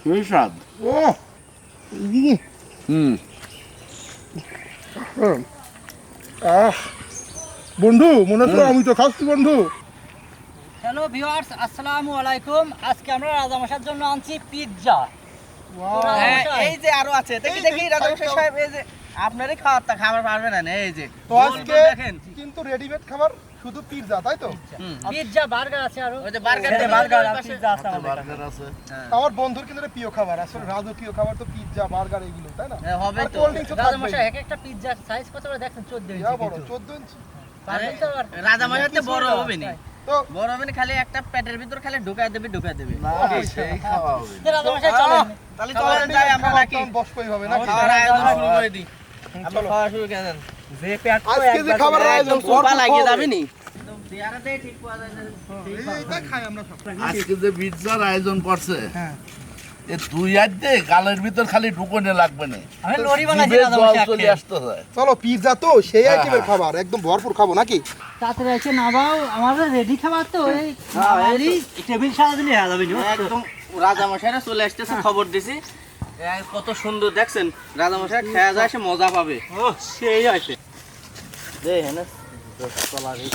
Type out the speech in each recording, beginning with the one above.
সেই স্বাদ। ও বন্ধু মনে হচ্ছে আমি তো খাচ্ছি বন্ধু। হ্যালো ভিউয়ার্স, আসসালামু আলাইকুম। আজকে আমরা রাজামশাইয়ের জন্য আনছি পিৎজা। এই যে আরো আছে, দেখি দেখি রাজামশাই সাহেব, এই যে আপনারই খাবার পারবেন না, এই যে তো আজকে দেখেন কিন্তু রেডিমেড খাবার শুধু পিৎজা, তাই তো? পিৎজা, বার্গার আছে, আরো ওই যে বার্গার আর পিৎজা আছে আমাদের বার্গার আছে। আমার বন্ধুর কিন্তু এটা প্রিয় খাবার, আসলে রাজকীয় খাবার তো পিৎজা বার্গার এগুলো, তাই না? হবে আর তো। কোল্ড ড্রিঙ্কস তো রাজামশাই এক একটা পিৎজার সাইজ কত বড় দেখেন? 14 ইঞ্চি বড়, কিন্তু। 14 ইঞ্চি। পারেন তো আবার? রাজামশাই তো বড় হবে না, তো বড় হবে না, খালি একটা পেটের ভিতর খালি ঢুকায় দেবে। না, সেই খাওয়া হবে। যে রাজামশাই চলেন। তাহলে চলেন যাই আমরা নাকি বসবই হবে নাকি? খাওয়ার আয়োজন শুরু করে দিই। আমরা খাওয়া শুরু করে দেন। যে পেট তো আজকে যে খাবারের আয়োজন একদম কোপা লাগিয়ে যাবে নি। একদম চেয়ারেতেই ঠিক পাওয়া যায় না। এইটা খাই আমরা সব। আজকে যে পিৎজার আয়োজন করছে, হ্যাঁ এ দুই হাত দিয়ে গালের ভিতর খালি ঢুকোনে লাগবে না, আমি লরি বানাইছি জিভে জল রাজামশাই চলে আজকে। আসতেছে। চলো পিৎজা তো সেই হ্যাঁ, আইটেমের হ্যাঁ। খাবার, একদম ভরপুর খাবো নাকি? তাতে রয়েছে নাবাও, আমাদের রেডি খাবার তো এই নামালি টেবিল সাজা দিলে হয়ে যাবে। একদম রাজামশাইরা চলে আসতেছে, খবর দিছি। কত সুন্দর দেখছেন, রাজামশাই খেয়া যায়, সে মজা পাবে। ও সেই আছে। দে হ্যাঁ চলা রে।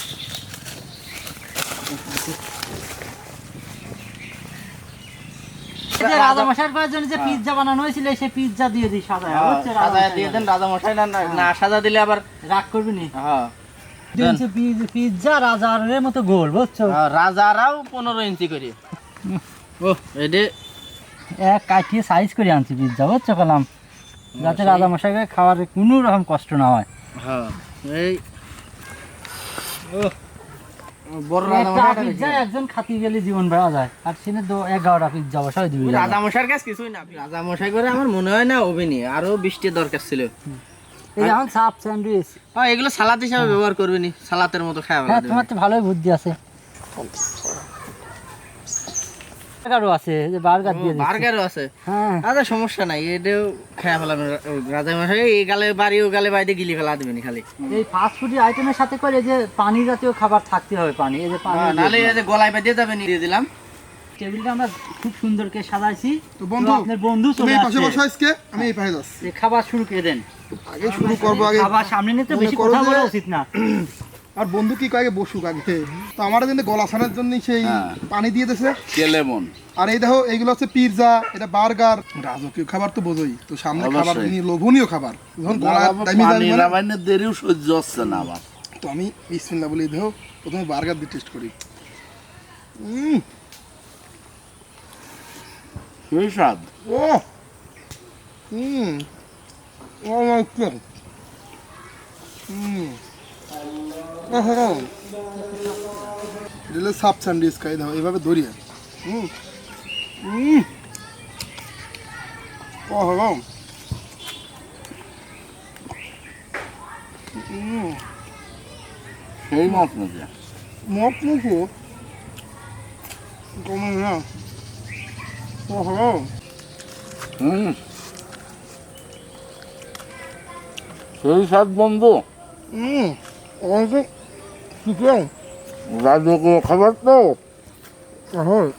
এই যে রাজামশাইয়ের পায়ের জন্য যে পিৎজা বানানো হয়েছিল, সেই পিৎজা দিয়ে দিই সাজায়, বুঝছো? সাজা দিয়ে দেন রাজামশাই, না সাজা দিলে আবার রাগ করবি নি। হ্যাঁ দিনছে পিৎজা রাজারের মতো গোল, বুঝছো? রাজারাও 15 ইঞ্চি করে। ও এডে এক কাঠিয়ে সাইজ করে আনছি পিৎজা, বুঝছো কলাম, যাতে রাজামশাইকে খাওয়ার কোনো রকম কষ্ট না হয়। হ্যাঁ এই ও বড় একটা রাজামশাই পিৎজা একজন খাতি গেলে জীবন বেড়া যায়, আর সিনে 11টা পিৎজা বসাই দিবি। রাজামশাইয়ের কাছে কিছুই না, রাজামশাই করে আমার মনে হয় না ওভেনে আরো 20টি দরকার ছিল। এই যেমন সাপ স্যান্ডউইচ, হ্যাঁ এগুলো সালাদ হিসাবে ব্যবহার করবেনি, সালাতের মতো খাওয়া হ্যাঁ তোমার তো ভালোই বুদ্ধি আছে। বার্গারও আছে, যে বার্গার দিয়ে দিচ্ছি। বার্গারও আছে, হ্যাঁ আচ্ছা সমস্যা নাই, এটাও খাওয়া ফেলাম। রাজামশাই এই গালে বাড়ি ও গালে বাইরে গিলি ফেলা দেবেনি খালি। এই ফাস্ট ফুডের আইটেমের সাথে করে যে পানি জাতীয় খাবার থাকতে হবে, পানি, এই যে পানি নালে এই যে গলায় বাঁধিয়ে যাবে, দিয়ে দিলাম। টেবিলটা আমরা খুব সুন্দর করে সাজাইছি। তো বন্ধু, আপনার বন্ধু তুমি চলে এই পাশে আসছে, বসো আজকে, আমি এই পাশে যাচ্ছি। যে খাবার শুরু করে দেন। আগে শুরু করবো, আগে খাবার সামনে নিতে মনে বেশি করো কথা যে- বলা উচিত না। আর বন্ধু কি কয়ে বসুক আগে, তো আমার জন্য গলা ছানার জন্য সেই হ্যাঁ। পানি দিয়ে দিয়েছে। কেলেমন আর এই দেখো এইগুলো হচ্ছে পিৎজা, এটা বার্গার, রাজকীয় খাবার তো বোঝোই তো, সামনে অবশ্যই। খাবার নিয়ে লোভনীয় খাবার, যখন গলা দামি পানি দামি রাবাইনের দেরিও সহ্য হচ্ছে না আমার। তো আমি বিসমিল্লাহ বলে দেখো, প্রথমে বার্গার দিয়ে টেস্ট করি। সেই স্বাদ। ও ও মাই গড, এটা সাপ স্যান্ডউইচ খাই দাও এইভাবে ধরিয়ে। ও হলো সেই মাছ নাকি? মত মুখো কমে না। ও হলো সেই স্বাদ বন্ধু। অনেক চিকেন রাজকীয় খাবার তো। হয়।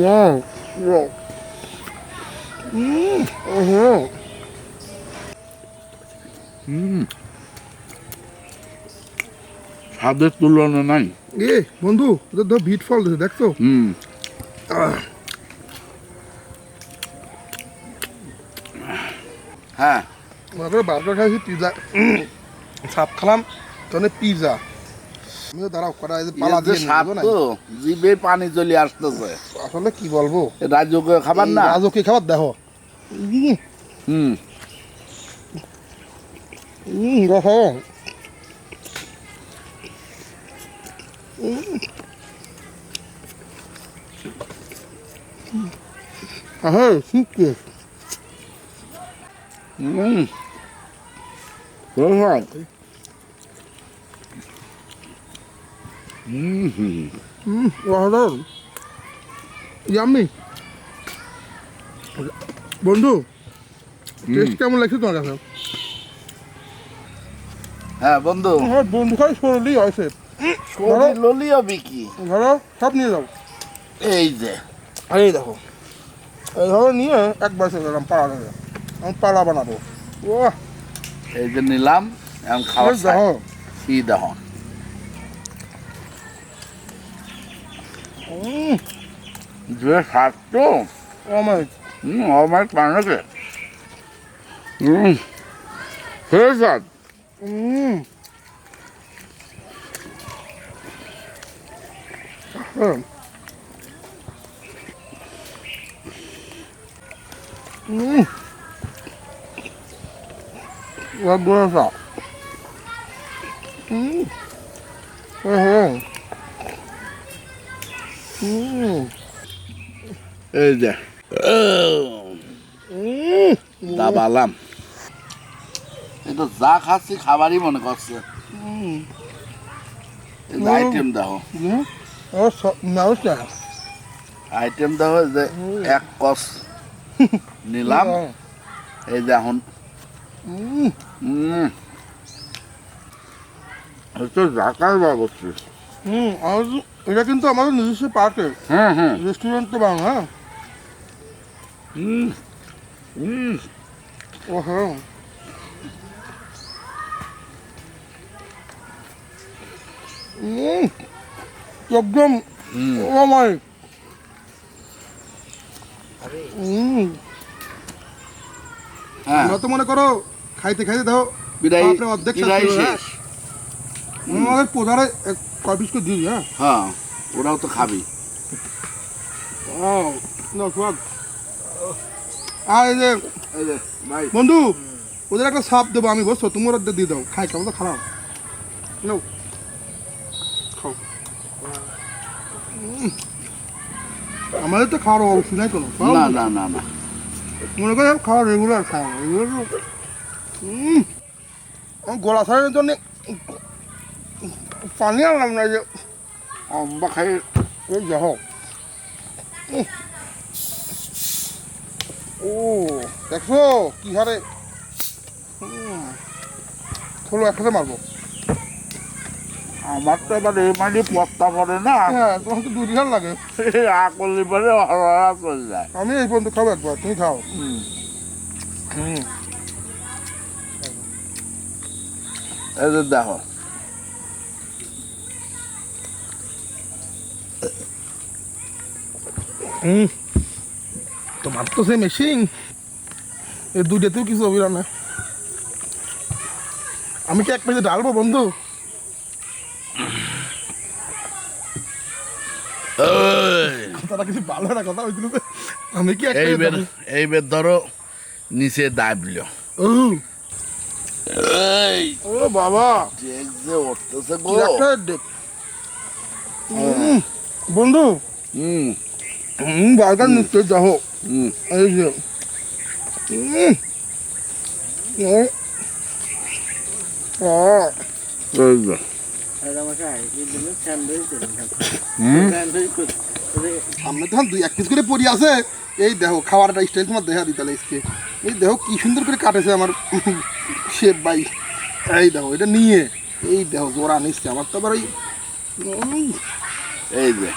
Wow. Wow. স্বাদের তুলনা নাই। এ বন্ধু, ওদের ধর ভিট ফল দিছে, দেখছো? হ্যাঁ, তারপরে বার্গার খাইছি, পিৎজা সাপ খেলাম, তাহলে পিৎজা আমিও দাঁড়াও করা, এই যে পালা এর যে দিয়ে স্বাদ নেবো না। তো, জিভে পানি চলে আসতেছে। আসলে কি বলবো, এ রাজকীয় খাবার না। রাজকীয় খাবার দেখো। দেখো হ্যাঁ ঠিক সেই স্বাদ। অসাধারণ, ইয়াম্মি। বন্ধু টেস্ট কেমন লাগছে তোমার কাছে? হ্যাঁ বন্ধু, আমার বন্ধু খাই সরলি হয়েছে। শরীর ললিও বিকি। ধরো সব নিয়ে যাও। এই যে এই দেখো, এইভাবে নিয়ে একবার চলে গেলাম পাড়া থেকে। আমি পাড়া বানাবো। ও এই যে নিলাম, এখন খাবার দেখো, কি দেখো। যে স্বাদ তো আমার আমার পানাকে হে স্বাদ। বড়া এই যে দাবালাম, এই তো যা খাচ্ছি খাবারই মনে করছে। আইটেম দেখো, আইটেম দেখো, যে এক কস নিলাম। এই যে এখন জাকার বা করছে। এটা কিন্তু আমাদের নিজস্ব পার্কে, হ্যাঁ হ্যাঁ, রেস্টুরেন্ট তো বাং। হ্যাঁ ও হ্যাঁ, একদম আমার হ্যাঁ আমরা তো মনে করো খাইতে খাইতে দাও বিদায় বাপরে, অর্ধেক শেষ বিদায় করে, হ্যাঁ। শেষ। আমাদের পোধারে কয় পিস করে দিই। হ্যাঁ হ্যাঁ, ওরাও তো খাবি। আর এই যে এই যে ভাই, বন্ধু, ওদের একটা সাপ দেবো আমি, বসো তুমি ওরা দিয়ে দাও, খাই কেমন তো খারাপ নাও, খাও। আমাদের তো খাওয়ার অবশ্যই নাই কোনো, না না না না, মনে করে খাওয়া রেগুলার খাওয়া গোলা ছাড়ানোর জন্য পানি আনলাম না, যে আমরা খাই। এই যা হোক। ও দেখছো কি হারে থলো একসাথে মারবো। আমার তো এবার এই মানে পত্তা পড়ে না, হ্যাঁ তোমার তো 2 বিঘার লাগে। আকলি পরে হরা চলে যায়। আমি এই পর্যন্ত খাবো একবার, তুমি খাও। এই যে দেখো, তোমার তো সে মেশিন, এই দুইটাতেও কিছু অভিরান না। আমি কি এক পেজে ডালবো বন্ধু? কথাটা কিছু ভালো না, কথা হয়েছিল যে আমি কি এক পেজে এইবার ডালবো? এইবার ধরো নিচে দাবল। এই ও বাবা, ডেক যে উঠতেছে কি গো। একটা ডেক। বন্ধু বার্গার নিশ্চয় যাও। এই যে এই যে সামনে তখন 2-1 পিস করে পড়ি আছে। এই দেখো খাওয়ারটা স্টাইল তোমার দেখা দিতে লাগছে। এই দেখো কি সুন্দর করে কাটেছে আমার শেফ ভাই। এই দেখো এটা নিয়ে, এই দেখো জোড়া নিচ্ছে আমার তো আবার ওই এই যে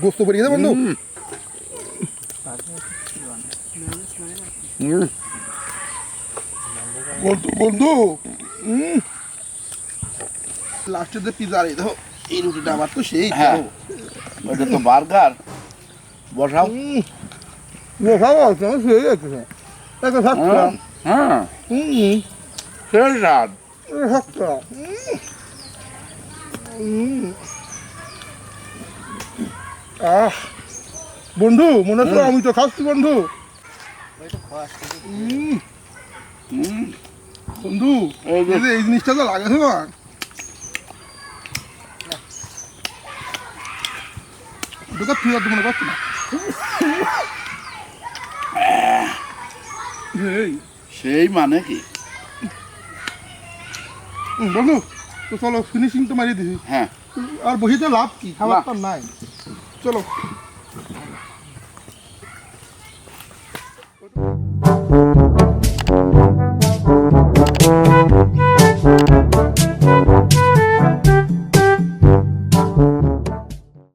গোস্ত পড়ে গেছে বন্ধু। বন্ধু লাস্টে যে পিজা, এই দেখো এই রুটিটা আমার তো সেই। হ্যাঁ, ওটা তো বার্গার। বসাও। বসাও আছে, আমি সেই আছে একটা সাতটা। হ্যাঁ, সেই স্বাদ। সাতটা বন্ধু, মনে করো আমি তো খাচ্ছি বন্ধু। বন্ধু এই যে এই জিনিসটা তো লাগে তোমার। ঢোকা তুই আর মনে করছো না। সেই মানে কি বন্ধু, তো চলো ফিনিশিং তো মারিয়ে দিছি। হ্যাঁ, আর বসিতে লাভ কি, খাবার তো নাই। চলো খাবার